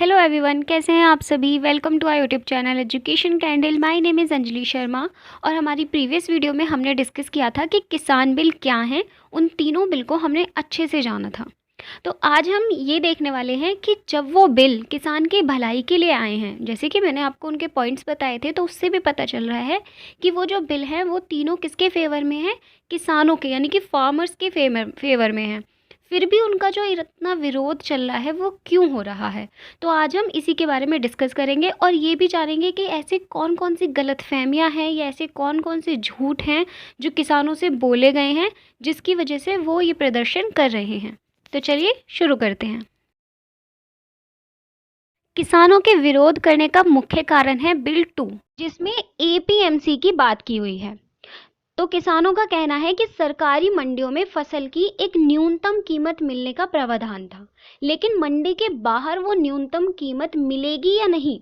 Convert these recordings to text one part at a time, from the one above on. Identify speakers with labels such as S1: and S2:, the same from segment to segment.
S1: Hello everyone, कैसे हैं आप सभी। Welcome to our YouTube channel education candle. My name is Anjali Sharma. और हमारी प्रीवियस वीडियो में हमने डिस्कस किया था कि किसान बिल क्या हैं। उन तीनों बिल को हमने अच्छे से जाना था। तो आज हम ये देखने वाले हैं कि जब वो बिल किसान की भलाई के लिए आए हैं, जैसे कि मैंने आपको उनके पॉइंट्स बताए थे, तो उससे भी पता चल रहा है कि वो जो बिल हैं वो तीनों किसके फेवर में हैं, किसानों के, यानी कि फार्मर्स के फेवर में हैं। फिर भी उनका जो इतना विरोध चल रहा है वो क्यों हो रहा है, तो आज हम इसी के बारे में डिस्कस करेंगे और ये भी जानेंगे कि ऐसे कौन कौन सी गलतफहमियां हैं या ऐसे कौन कौन से झूठ हैं जो किसानों से बोले गए हैं, जिसकी वजह से वो ये प्रदर्शन कर रहे हैं। तो चलिए शुरू करते हैं। किसानों के विरोध करने का मुख्य कारण है बिल 2, जिसमें एपीएमसी की बात की हुई है। तो किसानों का कहना है कि सरकारी मंडियों में फसल की एक न्यूनतम कीमत मिलने का प्रावधान था, लेकिन मंडी के बाहर वो न्यूनतम कीमत मिलेगी या नहीं,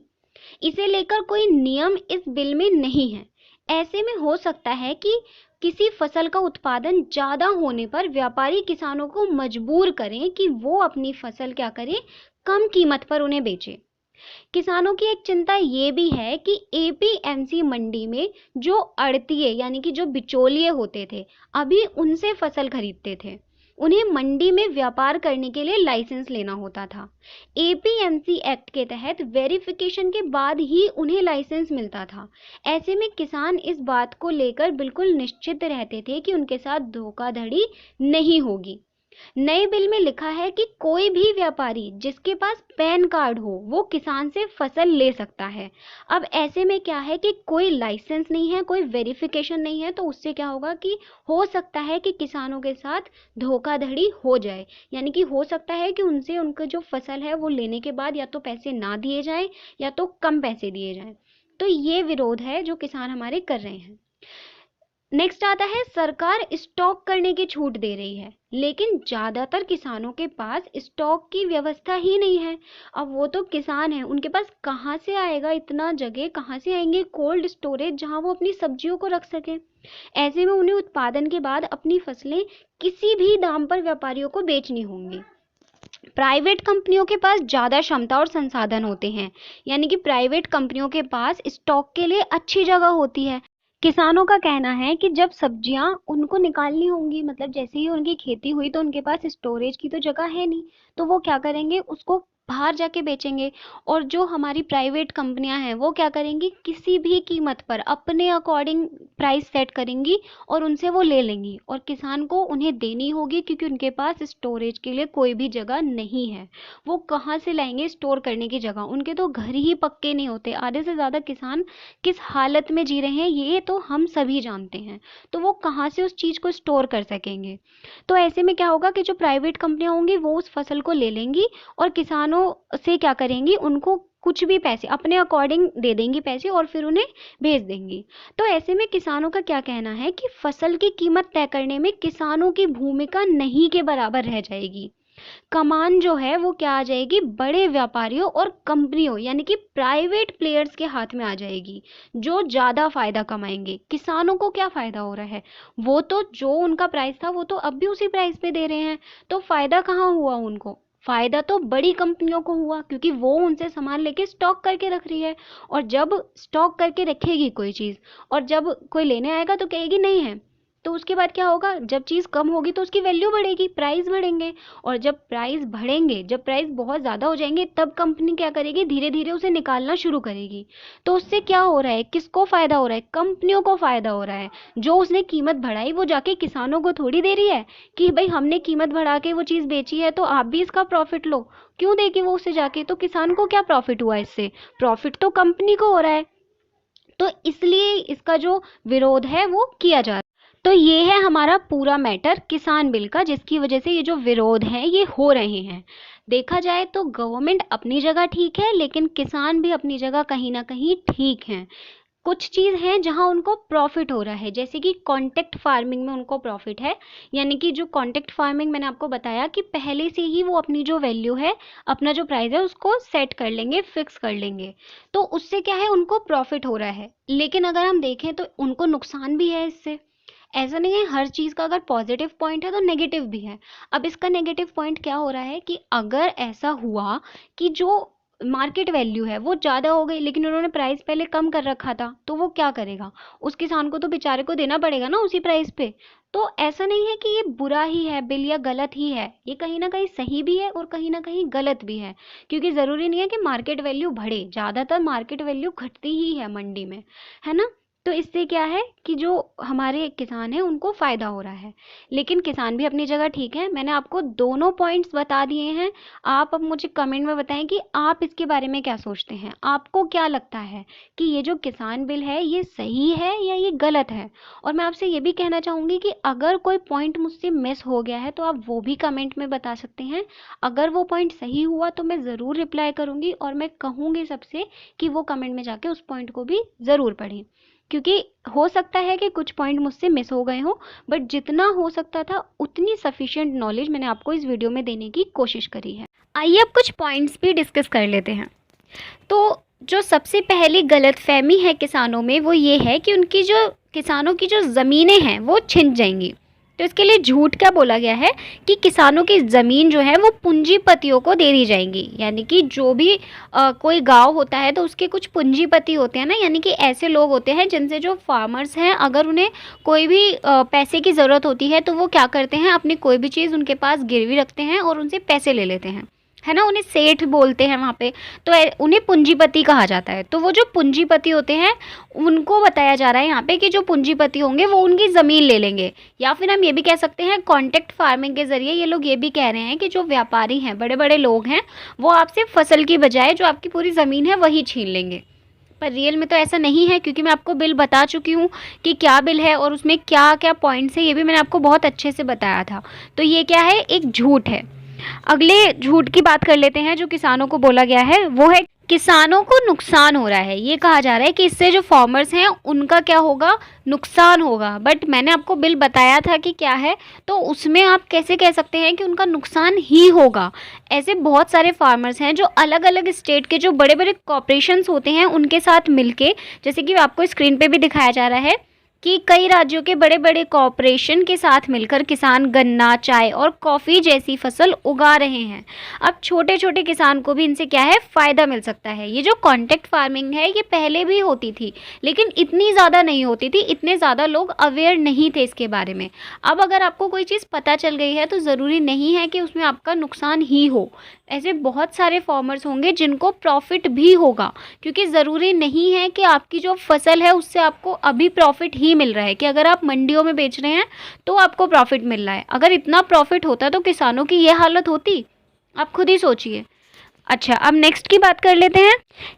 S1: इसे लेकर कोई नियम इस बिल में नहीं है। ऐसे में हो सकता है कि किसी फसल का उत्पादन ज़्यादा होने पर व्यापारी किसानों को मजबूर करें कि वो अपनी फसल क्या करें, कम कीमत पर उन्हें बेचें। किसानों की एक चिंता ये भी है कि एपीएमसी मंडी में जो अड़तिए यानी कि जो बिचौलिए होते थे, अभी उनसे फसल खरीदते थे। उन्हें मंडी में व्यापार करने के लिए लाइसेंस लेना होता था। एपीएमसी एक्ट के तहत वेरिफिकेशन के बाद ही उन्हें लाइसेंस मिलता था। ऐसे में किसान इस बात को लेकर बिल्कुल निश्चित रहते थे कि उनके साथ धोखाधड़ी नहीं होगी। नए बिल में लिखा है कि कोई भी व्यापारी जिसके पास पैन कार्ड हो वो किसान से फसल ले सकता है। अब ऐसे में क्या है कि कोई लाइसेंस नहीं है, कोई वेरिफिकेशन नहीं है, तो उससे क्या होगा कि हो सकता है कि किसानों के साथ धोखाधड़ी हो जाए। यानी कि हो सकता है कि उनसे उनका जो फसल है वो लेने के बाद या तो पैसे ना दिए जाएं या तो कम पैसे दिए जाएं। तो ये विरोध है जो किसान हमारे कर रहे हैं। नेक्स्ट आता है, सरकार स्टॉक करने की छूट दे रही है, लेकिन ज्यादातर किसानों के पास स्टॉक की व्यवस्था ही नहीं है। अब वो तो किसान है, उनके पास कहाँ से आएगा इतना जगह, कहाँ से आएंगे कोल्ड स्टोरेज जहाँ वो अपनी सब्जियों को रख सके। ऐसे में उन्हें उत्पादन के बाद अपनी फसलें किसी भी दाम पर व्यापारियों को बेचनी होंगी। प्राइवेट कंपनियों के पास ज़्यादा क्षमता और संसाधन होते हैं, यानी कि प्राइवेट कंपनियों के पास स्टॉक के लिए अच्छी जगह होती है। किसानों का कहना है कि जब सब्जियां उनको निकालनी होंगी, मतलब जैसे ही उनकी खेती हुई तो उनके पास स्टोरेज की तो जगह है नहीं, तो वो क्या करेंगे, उसको बाहर जाके बेचेंगे। और जो हमारी प्राइवेट कंपनियां हैं वो क्या करेंगी, किसी भी कीमत पर अपने अकॉर्डिंग प्राइस सेट करेंगी और उनसे वो ले लेंगी, और किसान को उन्हें देनी होगी क्योंकि उनके पास स्टोरेज के लिए कोई भी जगह नहीं है। वो कहाँ से लाएंगे स्टोर करने की जगह, उनके तो घर ही पक्के नहीं होते। आधे से ज़्यादा किसान किस हालत में जी रहे हैं ये तो हम सभी जानते हैं, तो वो कहाँ से उस चीज़ को स्टोर कर सकेंगे। तो ऐसे में क्या होगा कि जो प्राइवेट कंपनियां होंगी वो उस फसल को ले लेंगी और किसानों से क्या करेंगी, उनको कुछ भी पैसे अपने अकॉर्डिंग दे देंगी पैसे और फिर उन्हें भेज देंगी। तो ऐसे में किसानों का क्या कहना है कि फसल की कीमत तय करने में किसानों की भूमिका नहीं के बराबर रह जाएगी। कमान जो है वो क्या आ जाएगी, बड़े व्यापारियों और कंपनियों यानी कि प्राइवेट प्लेयर्स के हाथ में आ जाएगी, जो ज़्यादा फायदा कमाएंगे। किसानों को क्या फायदा हो रहा है, वो तो जो उनका प्राइस था वो तो अब भी उसी प्राइस पे दे रहे हैं, तो फायदा कहाँ हुआ उनको, फायदा तो बड़ी कंपनियों को हुआ क्योंकि वो उनसे सामान लेके स्टॉक करके रख रही है। और जब स्टॉक करके रखेगी कोई चीज़ और जब कोई लेने आएगा तो कहेगी नहीं है, तो उसके बाद क्या होगा, जब चीज़ कम होगी तो उसकी वैल्यू बढ़ेगी, प्राइस बढ़ेंगे। और जब प्राइस बढ़ेंगे, जब प्राइस बहुत ज़्यादा हो जाएंगे, तब कंपनी क्या करेगी, धीरे धीरे उसे निकालना शुरू करेगी। तो उससे क्या हो रहा है, किसको फ़ायदा हो रहा है, कंपनियों को फ़ायदा हो रहा है। जो उसने कीमत बढ़ाई वो जाके किसानों को थोड़ी दे रही है कि भाई हमने कीमत बढ़ा के वो चीज़ बेची है तो आप भी इसका प्रॉफिट लो। क्यों देगी वो उसे जाके, तो किसान को क्या प्रॉफिट हुआ इससे, प्रॉफिट तो कंपनी को हो रहा है। तो इसलिए इसका जो विरोध है वो किया जा रहा है। तो ये है हमारा पूरा मैटर किसान बिल का, जिसकी वजह से ये जो विरोध हैं ये हो रहे हैं। देखा जाए तो गवर्नमेंट अपनी जगह ठीक है, लेकिन किसान भी अपनी जगह कहीं ना कहीं ठीक हैं। कुछ चीज़ है जहां उनको प्रॉफिट हो रहा है, जैसे कि कॉन्टेक्ट फार्मिंग में उनको प्रॉफिट है। यानी कि जो कॉन्टेक्ट फार्मिंग मैंने आपको बताया कि पहले से ही वो अपनी जो वैल्यू है, अपना जो प्राइस है उसको सेट कर लेंगे, फिक्स कर लेंगे, तो उससे क्या है उनको प्रॉफिट हो रहा है। लेकिन अगर हम देखें तो उनको नुकसान भी है इससे। ऐसा नहीं है, हर चीज़ का अगर पॉजिटिव पॉइंट है तो नेगेटिव भी है। अब इसका नेगेटिव पॉइंट क्या हो रहा है कि अगर ऐसा हुआ कि जो मार्केट वैल्यू है वो ज़्यादा हो गई, लेकिन उन्होंने प्राइस पहले कम कर रखा था, तो वो क्या करेगा, उस किसान को तो बेचारे को देना पड़ेगा ना उसी प्राइस पे। तो ऐसा नहीं है कि ये बुरा ही है बिल या गलत ही है, ये कहीं ना कहीं सही भी है और कहीं ना कहीं गलत भी है, क्योंकि ज़रूरी नहीं है कि मार्केट वैल्यू बढ़े, ज़्यादातर मार्केट वैल्यू घटती ही है मंडी में, है ना। तो इससे क्या है कि जो हमारे किसान हैं उनको फ़ायदा हो रहा है, लेकिन किसान भी अपनी जगह ठीक है। मैंने आपको दोनों पॉइंट्स बता दिए हैं। आप अब मुझे कमेंट में बताएं कि आप इसके बारे में क्या सोचते हैं, आपको क्या लगता है कि ये जो किसान बिल है ये सही है या ये गलत है। और मैं आपसे ये भी कहना चाहूँगी कि अगर कोई पॉइंट मुझसे मिस हो गया है तो आप वो भी कमेंट में बता सकते हैं। अगर वो पॉइंट सही हुआ तो मैं ज़रूर रिप्लाई करूँगी और मैं कहूँगी सबसे कि वो कमेंट में जाके उस पॉइंट को भी ज़रूर पढ़ें, क्योंकि हो सकता है कि कुछ पॉइंट मुझसे मिस हो गए हों, बट जितना हो सकता था उतनी सफिशिएंट नॉलेज मैंने आपको इस वीडियो में देने की कोशिश करी है। आइए अब कुछ पॉइंट्स भी डिस्कस कर लेते हैं। तो जो सबसे पहली गलतफहमी है किसानों में वो ये है कि उनकी जो किसानों की जो ज़मीनें हैं वो छिन जाएंगी। तो इसके लिए झूठ क्या बोला गया है कि किसानों की ज़मीन जो है वो पूंजीपतियों को दे दी जाएंगी, यानी कि जो भी कोई गांव होता है तो उसके कुछ पूंजीपति होते हैं ना, यानी कि ऐसे लोग होते हैं जिनसे जो फार्मर्स हैं अगर उन्हें कोई भी पैसे की ज़रूरत होती है तो वो क्या करते हैं, अपनी कोई भी चीज़ उनके पास गिरवी रखते हैं और उनसे पैसे ले लेते हैं, है ना। उन्हें सेठ बोलते हैं वहाँ पे, तो उन्हें पूंजीपति कहा जाता है। तो वो जो पूंजीपति होते हैं उनको बताया जा रहा है यहाँ पे कि जो पूंजीपति होंगे वो उनकी ज़मीन ले लेंगे, या फिर हम ये भी कह सकते हैं कॉन्ट्रैक्ट फार्मिंग के ज़रिए ये लोग ये भी कह रहे हैं कि जो व्यापारी हैं, बड़े बड़े लोग हैं, वो आपसे फसल की बजाय जो आपकी पूरी ज़मीन है वही छीन लेंगे। पर रियल में तो ऐसा नहीं है, क्योंकि मैं आपको बिल बता चुकी हूँ कि क्या बिल है और उसमें क्या क्या पॉइंट्स है, ये भी मैंने आपको बहुत अच्छे से बताया था। तो ये क्या है, एक झूठ है। अगले झूठ की बात कर लेते हैं जो किसानों को बोला गया है, वो है किसानों को नुकसान हो रहा है। ये कहा जा रहा है कि इससे जो फार्मर्स हैं उनका क्या होगा, नुकसान होगा। बट मैंने आपको बिल बताया था कि क्या है, तो उसमें आप कैसे कह सकते हैं कि उनका नुकसान ही होगा। ऐसे बहुत सारे फार्मर्स हैं जो अलग अलग स्टेट के जो बड़े बड़े कॉर्पोरेशंस होते हैं उनके साथ मिलके, जैसे कि आपको स्क्रीन पे भी दिखाया जा रहा है कि कई राज्यों के बड़े बड़े कॉरपोरेशन के साथ मिलकर किसान गन्ना, चाय और कॉफ़ी जैसी फसल उगा रहे हैं। अब छोटे छोटे किसान को भी इनसे क्या है, फ़ायदा मिल सकता है। ये जो कॉन्ट्रैक्ट फार्मिंग है ये पहले भी होती थी, लेकिन इतनी ज़्यादा नहीं होती थी, इतने ज़्यादा लोग अवेयर नहीं थे इसके बारे में। अब अगर आपको कोई चीज़ पता चल गई है तो ज़रूरी नहीं है कि उसमें आपका नुकसान ही हो। ऐसे बहुत सारे फार्मर्स होंगे जिनको प्रॉफिट भी होगा, क्योंकि ज़रूरी नहीं है कि आपकी जो फसल है उससे आपको अभी प्रॉफिट ही मिल रहा है, कि अगर आप मंडियों में बेच रहे हैं तो आपको प्रॉफिट मिल रहा है। अगर इतना प्रॉफिट होता तो किसानों की ये हालत होती, आप खुद ही सोचिए। अच्छा, अब नेक्स्ट की बात कर लेते हैं।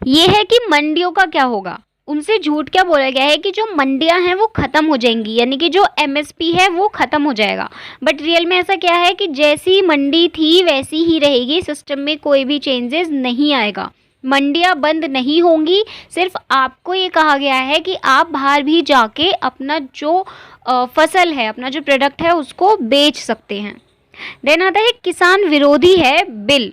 S1: ये है कि मंडियों का क्या होगा। उनसे झूठ क्या बोला गया है कि जो मंडियां हैं वो ख़त्म हो जाएंगी, यानी कि जो एमएसपी है वो ख़त्म हो जाएगा। बट रियल में ऐसा क्या है कि जैसी मंडी थी वैसी ही रहेगी, सिस्टम में कोई भी चेंजेस नहीं आएगा। मंडियां बंद नहीं होंगी, सिर्फ आपको ये कहा गया है कि आप बाहर भी जाके अपना जो फसल है, अपना जो प्रोडक्ट है उसको बेच सकते हैं। देन आता है किसान विरोधी है बिल।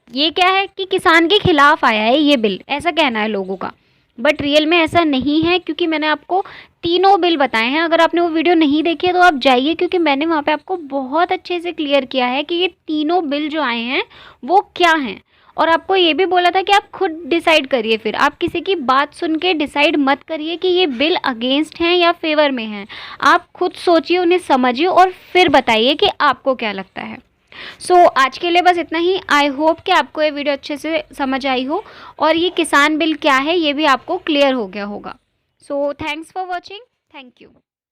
S1: ये क्या है कि किसान के खिलाफ आया है ये बिल, ऐसा कहना है लोगों का। बट रियल में ऐसा नहीं है, क्योंकि मैंने आपको तीनों बिल बताए हैं। अगर आपने वो वीडियो नहीं देखी है तो आप जाइए, क्योंकि मैंने वहाँ पे आपको बहुत अच्छे से क्लियर किया है कि ये तीनों बिल जो आए हैं वो क्या हैं। और आपको ये भी बोला था कि आप खुद डिसाइड करिए, फिर आप किसी की बात सुन के डिसाइड मत करिए कि ये बिल अगेंस्ट हैं या फेवर में हैं। आप खुद सोचिए, उन्हें समझिए और फिर बताइए कि आपको क्या लगता है। आज के लिए बस इतना ही। आई होप कि आपको ये वीडियो अच्छे से समझ आई हो और ये किसान बिल क्या है ये भी आपको क्लियर हो गया होगा। Thanks for watching. Thank you.